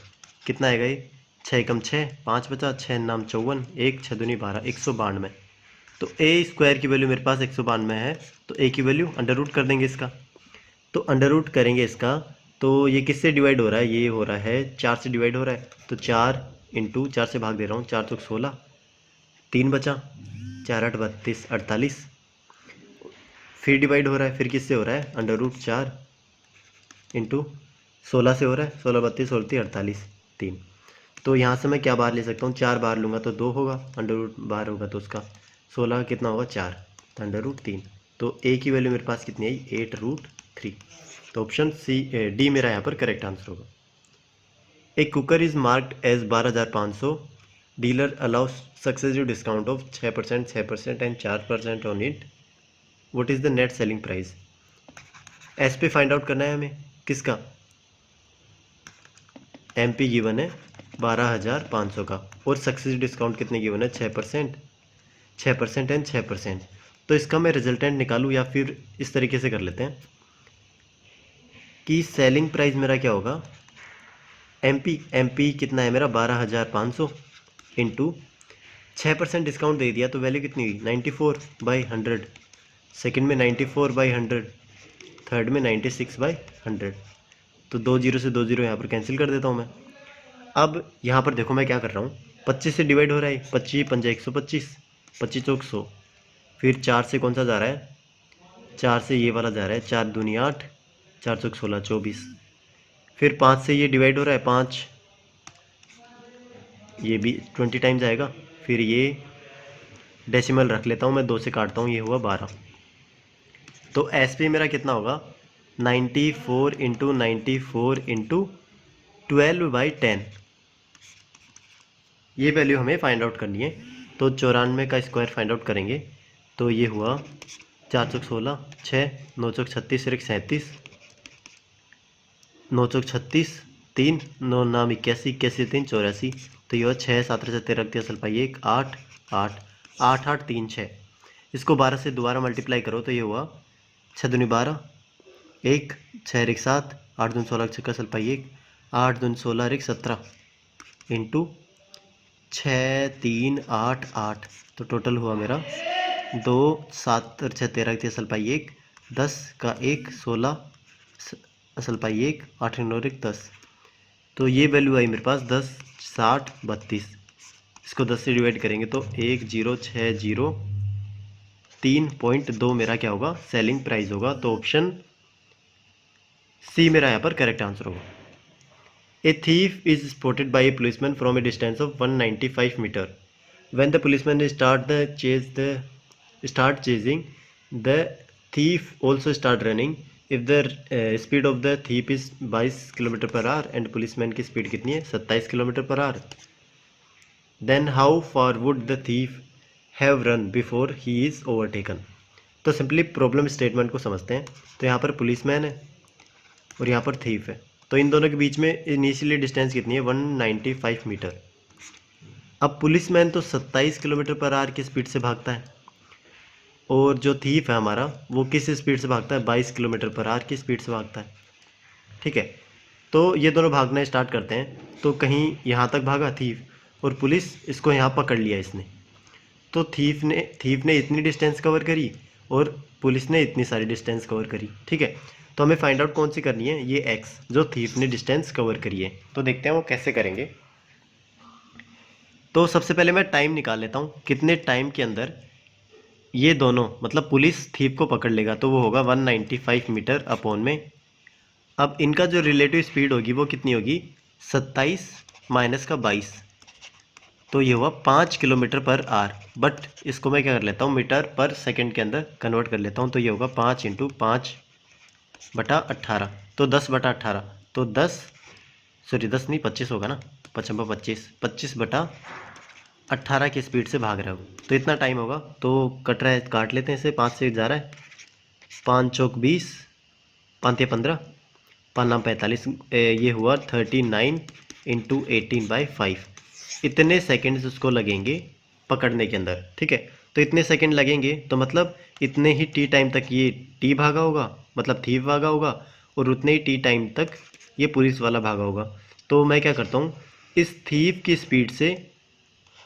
कितना आएगा ये 6 कम 6 5 बचा, 6 नाम 54, 1 6 दूनी 12 192। तो a स्क्वायर की वैल्यू मेरे पास 192 है, तो a की वैल्यू अंडर रूट कर देंगे इसका। तो अंडर रूट करेंगे इसका, तो ये किससे डिवाइड हो रहा है, ये हो रहा है 4 से डिवाइड हो रहा है। तो 4 इंटू 4 से भाग दे रहा हूँ, 4 चौक 16, 3 बचा, 4 8 32 48। फिर डिवाइड हो रहा है, फिर किससे हो रहा है अंडर रूट 4 इंटू 16 से हो रहा है, 16 32 16 48 3। तो यहाँ से मैं क्या बाहर ले सकता हूँ, 4 बाहर लूँगा तो 2 होगा, अंडर रूट बाहर होगा तो उसका 16 कितना होगा 4, तो अंडर रूट 3। तो a की वैल्यू मेरे पास कितनी आई 8√3। तो ऑप्शन सी डी मेरा यहाँ पर करेक्ट आंसर होगा। एक cooker is marked as 12,500, dealer allows successive discount of 6% 6% and 4% on it. What is the net selling price. S P find out करना है हमें, किसका एम पी गिवन है 12,500 का, और सक्सेसिव डिस्काउंट कितने गिवन है 6%। 6% एंड 6%। तो इसका मैं रिजल्टेंट निकालूँ या फिर इस तरीके से कर लेते हैं कि सेलिंग प्राइस मेरा क्या होगा, एमपी कितना है मेरा 12,500 इंटू 6% डिस्काउंट दे दिया तो वैल्यू कितनी हुई 94/100, सेकंड में 94/100, थर्ड में 96/100। तो 2 जीरो से 2 जीरो यहाँ पर कैंसिल कर देता हूँ मैं। अब यहाँ पर देखो मैं क्या कर रहा हूँ, 25 से डिवाइड हो रहा है, 25 पंजा 125, 25 चौक 100, फिर 4 से कौन सा जा रहा है, 4 से ये वाला जा रहा है, 4 दूनी 8, 4 चौक 16 24, फिर 5 से ये डिवाइड हो रहा है 5, ये भी 20 टाइम्स आएगा, फिर ये डेसिमल रख लेता हूँ मैं, 2 से काटता हूँ, ये हुआ 12। तो एसपी मेरा कितना होगा 94 इंटू 94 इंटू 12/10। ये वैल्यू हमें फाइंड आउट करनी है। तो 94 का स्क्वायर फाइंड आउट करेंगे तो ये हुआ 4 चौक 16, 6, 9 चौक 36, 37, 9 चौक 36, 3, 9 नाम 81, 81 3 84। तो ये हुआ 6, 7 से 13 रख दिया असल पाई 1, 8 8 8 8 3 6। इसको 12 से दोबारा मल्टीप्लाई करो तो ये हुआ 6 दूनी 12, 1, 6 रिक 7, 8 दूनी 16 छक्का असल पाई 1, 8 दूनी 16 रिक 17 इंटू 6 3 8 8। तो टोटल हुआ मेरा 2 7 और 6 13 की असल पाई 1, 10 का 1 16 असल पाई 1, 8 9 1 10। तो ये वैल्यू आई मेरे पास 10 60 32। इसको 10 से डिवाइड करेंगे तो 1060 3.2 मेरा क्या होगा सेलिंग प्राइस होगा। तो ऑप्शन सी मेरा यहाँ पर करेक्ट आंसर होगा। A thief is spotted by a policeman from a distance of 195 meter. When the policeman start chasing, the thief also start running. If the speed of the thief is 22 km/h and policeman की speed कितनी है 27 km/h, then how far would the thief have run before he is overtaken? तो simply problem statement को समझते हैं। तो यहाँ पर पुलिसमैन है और यहाँ पर थीफ है, तो इन दोनों के बीच में इनिशियली डिस्टेंस कितनी है 195 मीटर। अब पुलिसमैन तो 27 km/h की स्पीड से भागता है और जो थीफ है हमारा वो किस स्पीड से भागता है 22 km/h की स्पीड से भागता है। ठीक है, तो ये दोनों भागना स्टार्ट करते हैं। तो कहीं यहाँ तक भागा थीफ और पुलिस इसको यहाँ पकड़ लिया इसने। तो थीफ ने इतनी डिस्टेंस कवर करी और पुलिस ने इतनी सारी डिस्टेंस कवर करी। ठीक है, तो हमें फाइंड आउट कौन सी करनी है, ये एक्स जो थीफ ने डिस्टेंस कवर करी है। तो देखते हैं वो कैसे करेंगे। तो सबसे पहले मैं टाइम निकाल लेता हूँ, कितने टाइम के अंदर ये दोनों मतलब पुलिस थीफ को पकड़ लेगा। तो वो होगा 195 मीटर अपॉन में, अब इनका जो रिलेटिव स्पीड होगी वो कितनी होगी 27 माइनस का 22। तो ये हुआ 5 km/h। बट इसको मैं क्या कर लेता हूँ मीटर पर सेकेंड के अंदर कन्वर्ट कर लेता हूँ। तो ये होगा 5 × 5/18। तो 10/18, तो 10 नहीं 25 होगा ना, 25/18 की स्पीड से भाग रहे हो तो इतना टाइम होगा। तो कट रहा है, काट लेते हैं इसे, 5 से जा रहा है, 5 चौक 20, 5 या 15, 5 नाम 45, ये हुआ 39 × 18/5। इतने सेकेंड्स उसको लगेंगे पकड़ने के अंदर। ठीक है, तो इतने सेकंड लगेंगे तो मतलब इतने ही टी टाइम तक ये टी भागा होगा, मतलब थीफ भागा होगा, और उतने ही टी टाइम तक ये पुलिस वाला भागा होगा। तो मैं क्या करता हूँ, इस थीफ की स्पीड से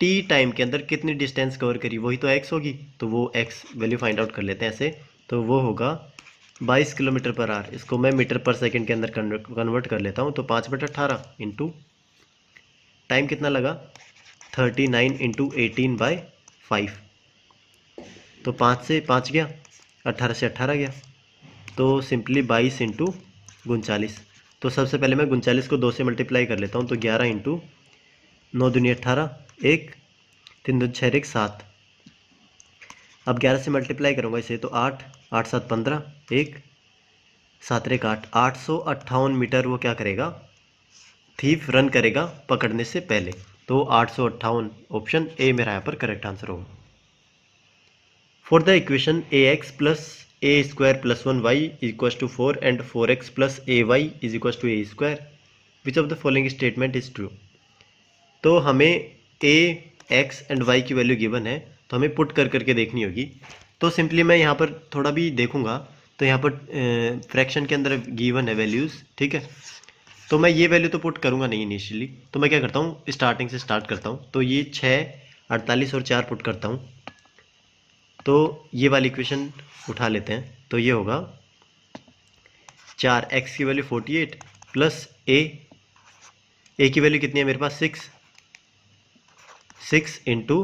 टी टाइम के अंदर कितनी डिस्टेंस कवर करी वही तो एक्स होगी। तो वो एक्स वैल्यू फाइंड आउट कर लेते हैं ऐसे। तो वो होगा 22 km/h। इसको मैं मीटर पर सेकेंड के अंदर कन्वर्ट कर लेता हूँ। तो 5/18 इंटू टाइम कितना लगा 39 × 18/5। तो 5 से 5 गया, 18 से 18 गया, तो सिंपली 22 × 39। तो सबसे पहले मैं 39 को 2 से मल्टीप्लाई कर लेता हूँ। तो 11 × 9 दूनी 18, 1, 3 दूनी 6 1 7। अब 11 से मल्टीप्लाई करूँगा इसे तो 8, 8 7 15, 1 7 1 8, 858 मीटर वो क्या करेगा थीफ रन करेगा पकड़ने से पहले। तो 858 ऑप्शन ए मेरा यहाँ पर करेक्ट आंसर होगा। For the equation ax + a² + 1y = 4 and 4x + ay = a², which of the following statement is true. तो हमें a, x एंड y की वैल्यू गिवन है। तो हमें पुट कर करके देखनी होगी। तो सिंपली मैं यहाँ पर थोड़ा भी देखूँगा तो यहाँ पर फ्रैक्शन के अंदर गिवन है वैल्यूज़, ठीक है। तो मैं ये वैल्यू तो पुट करूँगा नहीं इनिशियली, तो मैं क्या करता हूँ स्टार्टिंग से स्टार्ट करता हूँ। तो ये 6, 48 और 4 पुट करता हूँ। तो ये वाली इक्वेशन उठा लेते हैं। तो ये होगा 4, x की वैल्यू 48 प्लस ए की वैल्यू कितनी है मेरे पास 6 इंटू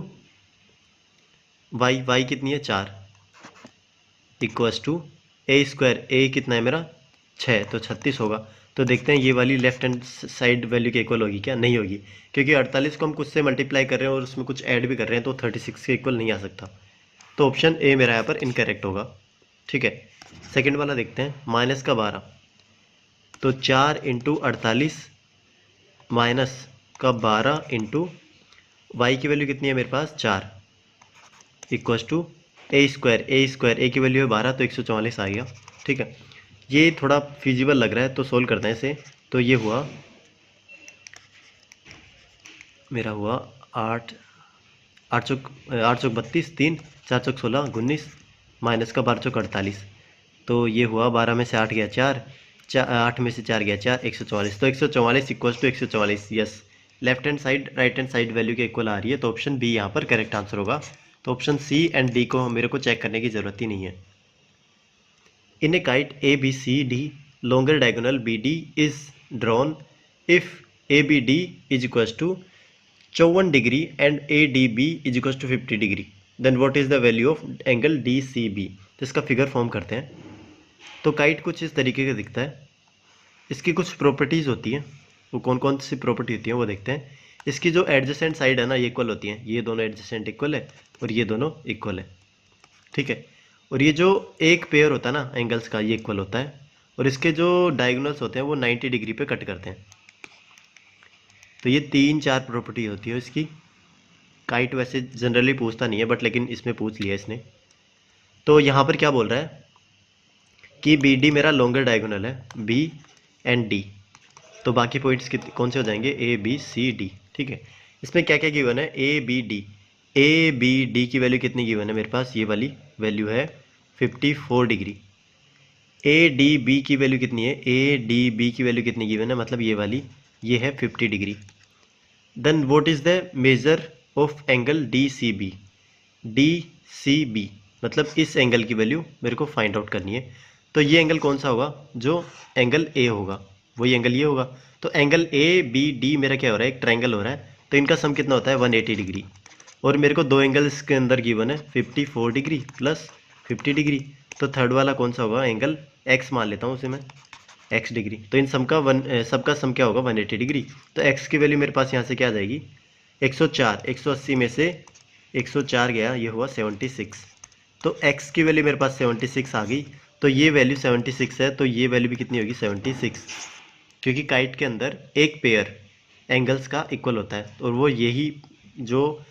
वाई कितनी है 4 इक्वस टू ए स्क्वायर, ए कितना है मेरा 6 तो 36 होगा। तो देखते हैं ये वाली लेफ्ट हैंड साइड वैल्यू के इक्वल होगी क्या, नहीं होगी, क्योंकि 48 को हम कुछ से मल्टीप्लाई कर रहे हैं और उसमें कुछ ऐड भी कर रहे हैं, तो 36 के इक्वल नहीं आ सकता। तो ऑप्शन ए मेरा यहाँ पर इनकरेक्ट होगा, ठीक है। सेकेंड वाला देखते हैं, माइनस का 12, तो 4 इंटू 48 माइनस का 12 इंटू वाई की वैल्यू कितनी है मेरे पास 4 इक्वस टू ए स्क्वायर की वैल्यू है 12 तो 144 आ गया, ठीक है। ये थोड़ा फिजिबल लग रहा है तो सोल्व करते हैं इसे। तो ये हुआ मेरा हुआ 8 चौक 32, 3 4 चौक 16 19 माइनस का 12 चौक 48। तो ये हुआ 12 में से 8 गया 4, 8 में से 4 गया 4, 144। तो 144 equals to 144, yes left hand side right hand side value के इक्वल आ रही है। तो ऑप्शन बी यहाँ पर करेक्ट आंसर होगा। तो ऑप्शन सी एंड डी को मेरे को चेक करने की ज़रूरत ही नहीं है। In a kite A B C D longer diagonal BD is drawn if ABD is equals to 54 degree and ADB is equals to 50 degree, then what is the value of angle DCB। तो इसका figure form करते हैं। तो kite कुछ इस तरीके का दिखता है। इसकी कुछ प्रॉपर्टीज़ होती हैं, वो कौन कौन सी प्रॉपर्टी होती हैं वो देखते हैं। इसकी जो एडजेसेंट साइड है ना ये इक्वल होती हैं, ये दोनों एडजेसेंट इक्वल है और ये दोनों इक्वल है, ठीक है। और ये जो एक पेयर होता है ना एंगल्स का ये इक्वल होता है, और इसके जो डायगोनल्स होते हैं वो 90 डिग्री पे कट करते हैं। तो ये 3-4 प्रॉपर्टी होती है इसकी। काइट वैसे जनरली पूछता नहीं है बट लेकिन इसमें पूछ लिया इसने। तो यहाँ पर क्या बोल रहा है कि बी डी मेरा लॉन्गर डायगोनल है, बी एंड डी। तो बाकी पॉइंट्स कौन से हो जाएंगे, ए बी सी डी, ठीक है। इसमें क्या क्या गिवन है, ए बी डी की वैल्यू कितनी गिवन है मेरे पास, ये वाली वैल्यू है 54 डिग्री। ए डी बी की वैल्यू कितनी है, ए डी बी की वैल्यू कितनी गिवन है, मतलब ये वाली, ये है 50 degree. Then what is the measure of angle D C B, मतलब इस एंगल की वैल्यू मेरे को फाइंड आउट करनी है। तो ये एंगल कौन सा होगा, जो एंगल ए होगा वही एंगल ये होगा। तो एंगल ए बी डी मेरा क्या हो रहा है, एक ट्रायंगल हो रहा है, तो इनका सम कितना होता है 180 डिग्री। और मेरे को दो एंगल्स के अंदर गिवन है 54 डिग्री प्लस 50 डिग्री। तो थर्ड वाला कौन सा होगा, एंगल एक्स मान लेता हूँ उसे मैं, एक्स डिग्री। तो इन सबका सम क्या होगा 180 डिग्री। तो एक्स की वैल्यू मेरे पास यहाँ से क्या आ जाएगी 104, 180 में से 104 गया, ये हुआ 76। तो एक्स की वैल्यू मेरे पास 76 आ गई। तो ये वैल्यू 76 है, तो ये वैल्यू भी कितनी होगी 76, क्योंकि काइट के अंदर एक पेयर एंगल्स का इक्वल होता है और वो यही जो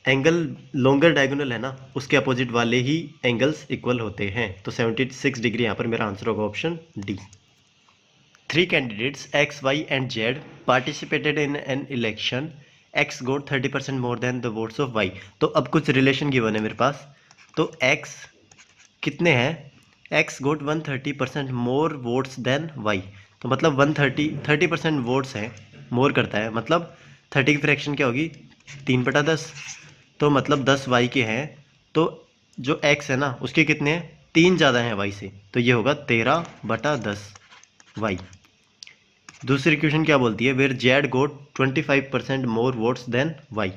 एंगल लॉन्गर डायगोनल है ना उसके अपोजिट वाले ही एंगल्स इक्वल होते हैं। तो 76 डिग्री यहाँ पर मेरा आंसर होगा option D. 3 candidates X Y and Z participated in an election, X got 30% more than the votes of Y. तो अब कुछ रिलेशन गिवन है मेरे पास। तो एक्स कितने हैं, एक्स गोट 130% मोर वोट्स देन वाई। तो मतलब 30% वोट्स हैं, मोर करता है, मतलब 30 की फ्रैक्शन क्या होगी 3/10। तो मतलब 10 वाई के हैं, तो जो एक्स है ना उसके कितने हैं 3 ज़्यादा हैं वाई से, तो ये होगा 13/10 वाई। दूसरी इक्वेशन क्या बोलती है, where Z got 25% more votes than Y.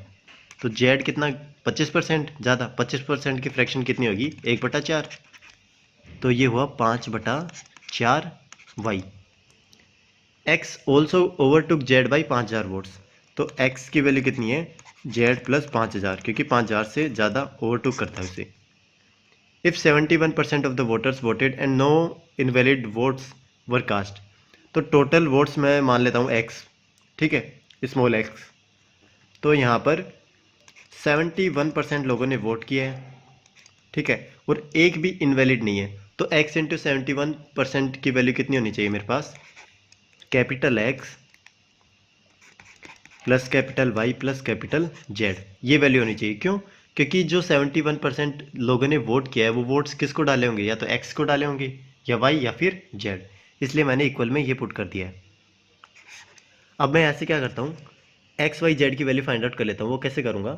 तो जेड कितना 25% ज़्यादा, 25% की फ्रैक्शन कितनी होगी 1/4। तो ये हुआ 5/4 Y. X also overtook Z by 5000 votes. तो एक्स की वैल्यू कितनी है जेड प्लस 5000, क्योंकि 5000 से ज़्यादा ओवरटुक करता है उसे। If 71% of the voters voted and no invalid votes were cast. तो टोटल वोट्स मैं मान लेता हूँ एक्स, ठीक है, स्मॉल एक्स। तो यहाँ पर 71% लोगों ने वोट किया है, ठीक है, और एक भी इनवैलिड नहीं है। तो x इंटू 71% की वैल्यू कितनी होनी चाहिए मेरे पास, capital X plus capital Y plus capital Z, ये वैल्यू होनी चाहिए। क्यों, क्योंकि जो 71% लोगों ने वोट किया है वो वोट्स किसको डाले होंगे, या तो एक्स को डाले होंगे या वाई या फिर जेड, इसलिए मैंने इक्वल में ये पुट कर दिया है। अब मैं ऐसे क्या करता हूँ, एक्स वाई जेड की वैल्यू फाइंड आउट कर लेता हूँ। वो कैसे करूँगा,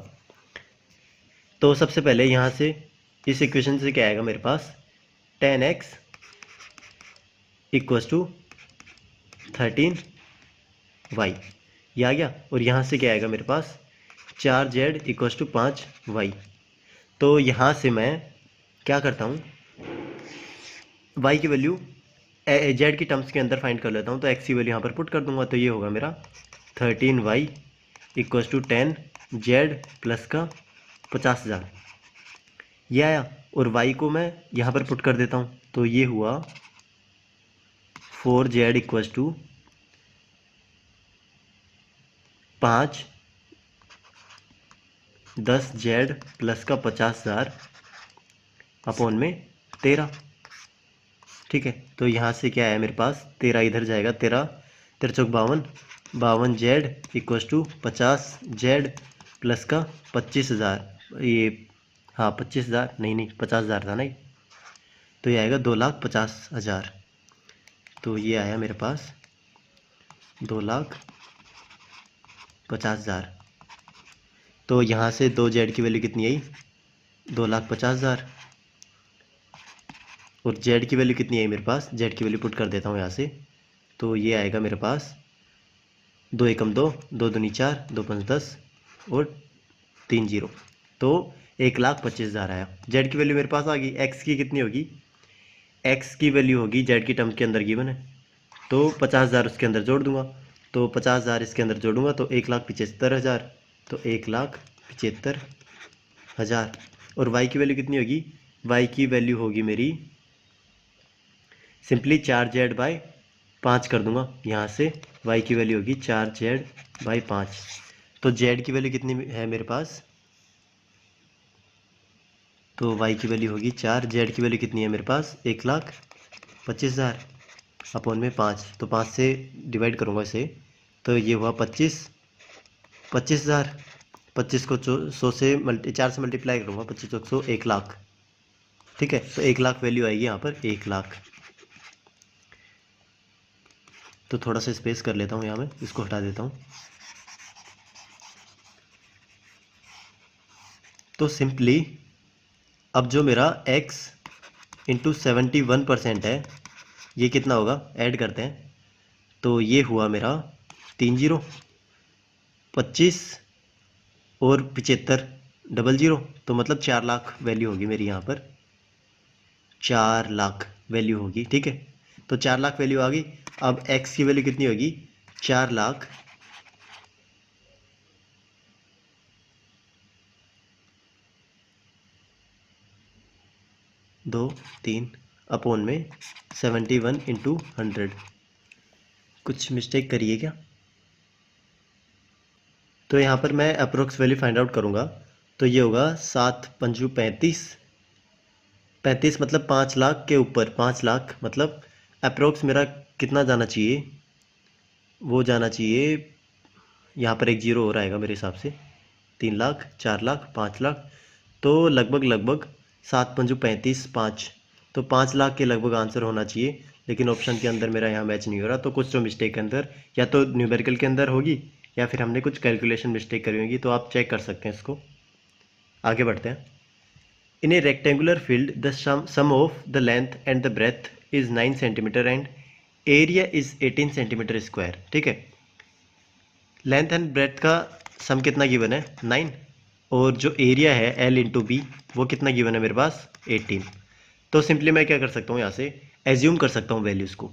तो सबसे पहले यहाँ से इस इक्वेशन से क्या आएगा मेरे पास, 10x इक्वल्स टू 13y, ये आ गया। और यहाँ से क्या आएगा मेरे पास, 4z इक्वल्स टू 5y। तो यहाँ से मैं क्या करता हूँ, y की वैल्यू z की टर्म्स के अंदर फाइंड कर लेता हूँ। तो x की वैल्यू यहाँ पर पुट कर दूंगा, तो ये होगा मेरा 13y equals to 10z plus का 50,000, ये आया। और y को मैं यहाँ पर पुट कर देता हूँ, तो ये हुआ 4z equals to 5 10z plus का 50,000 अपॉन में 13। ठीक है, तो यहाँ से क्या है मेरे पास, 13 इधर जाएगा, 13 13 चौक 52, 52z equals to 50z plus का 25,000, ये हाँ 25,000 नहीं 50,000 था नहीं, तो ये आएगा 2,50,000। तो ये आया मेरे पास 2,50,000। तो यहाँ से 2z की वैल्यू कितनी आई, 2,50,000। और z की वैल्यू कितनी आई मेरे पास, z की वैल्यू पुट कर देता हूँ यहाँ से, तो ये आएगा मेरे पास 2 एकम 2, 2 दूनी 4, 2 पंच 10 और 3 0, तो 1,25,000 आया। z की वैल्यू मेरे पास आ गई। x की कितनी होगी, x की वैल्यू होगी z की टर्म के अंदर गिवन है, तो 50,000 उसके अंदर जोड़ दूंगा, तो 50,000 इसके अंदर जोड़ूंगा तो 1,75,000, तो 1,75,000। और y की वैल्यू कितनी होगी, y की वैल्यू होगी मेरी सिंपली 4z बाई 5 कर दूंगा यहाँ से, y की वैल्यू होगी 4z बाई 5। तो z की वैल्यू कितनी है मेरे पास, तो y की वैल्यू होगी 4, z की वैल्यू कितनी है मेरे पास 1,25,000 अपॉन में 5, तो 5 से डिवाइड करूँगा इसे, तो ये हुआ 25,000। 25 को 100 से 4 से मल्टीप्लाई करूँगा, 25 चौक 100, 1,00,000। ठीक है, तो 1,00,000 वैल्यू आएगी यहाँ पर 1,00,000। तो थोड़ा सा स्पेस कर लेता हूँ यहाँ में, इसको हटा देता हूँ। तो सिंपली अब जो मेरा x इंटू 71% है, ये कितना होगा, ऐड करते हैं, तो ये हुआ मेरा 3 0, 25 और 75 00, तो मतलब 4,00,000 वैल्यू होगी मेरी यहाँ पर, 4,00,000 वैल्यू होगी। ठीक है, तो 4,00,000 वैल्यू आ गई। अब x की वैल्यू कितनी होगी, 4,00,000 2 3 अपॉन में 71 इंटू 100। कुछ मिस्टेक करिए क्या, तो यहाँ पर मैं अप्रोक्स वैल्यू फाइंड आउट करूँगा, तो ये होगा 7 पंजू 35, 35 मतलब 5,00,000 के ऊपर, 5,00,000 मतलब अप्रोक्स मेरा कितना जाना चाहिए, वो जाना चाहिए, यहाँ पर एक जीरो और आएगा मेरे हिसाब से, 3,00,000 4,00,000 5,00,000, तो लगभग 7 पंजू 35 5, तो 5,00,000 के लगभग आंसर होना चाहिए। लेकिन ऑप्शन के अंदर मेरा यहाँ मैच नहीं हो रहा, तो कुछ तो मिस्टेक के अंदर, या तो न्यूमेरिकल के अंदर होगी या फिर हमने कुछ कैलकुलेशन मिस्टेक करी होगी, तो आप चेक कर सकते हैं इसको। आगे बढ़ते हैं। In a rectangular field the sum of the length and the breadth is 9 centimetre and area is 18 centimetre square. ठीक है, लेंथ एंड ब्रेथ का सम कितना गिवन है, 9, और जो एरिया है L इंटू बी वो कितना गिवन है मेरे पास, 18। तो सिंपली मैं क्या कर सकता हूँ, यहाँ से एज्यूम कर सकता हूँ वैल्यूज़ को।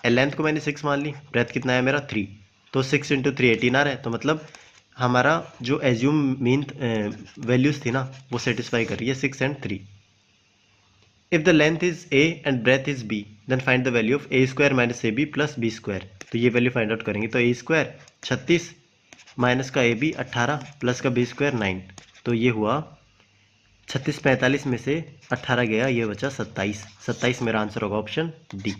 लेंथ को मैंने 6 मान ली, ब्रेथ कितना है मेरा 3, तो 6 इंटू 3 18 आ रहा है, तो मतलब हमारा जो एज्यूम मीन वैल्यूज़ थी ना वो सेटिस्फाई कर रही है 6 and 3। If the length is a and breadth is b then find the value of a square minus ab plus b square. तो ये वैल्यू फाइंड आउट करेंगे, तो a स्क्वायर 36 माइनस का ab 18 प्लस का b square 9, तो ये हुआ 36 45 में से 18 गया, ये बचा 27। 27 मेरा आंसर होगा ऑप्शन डी।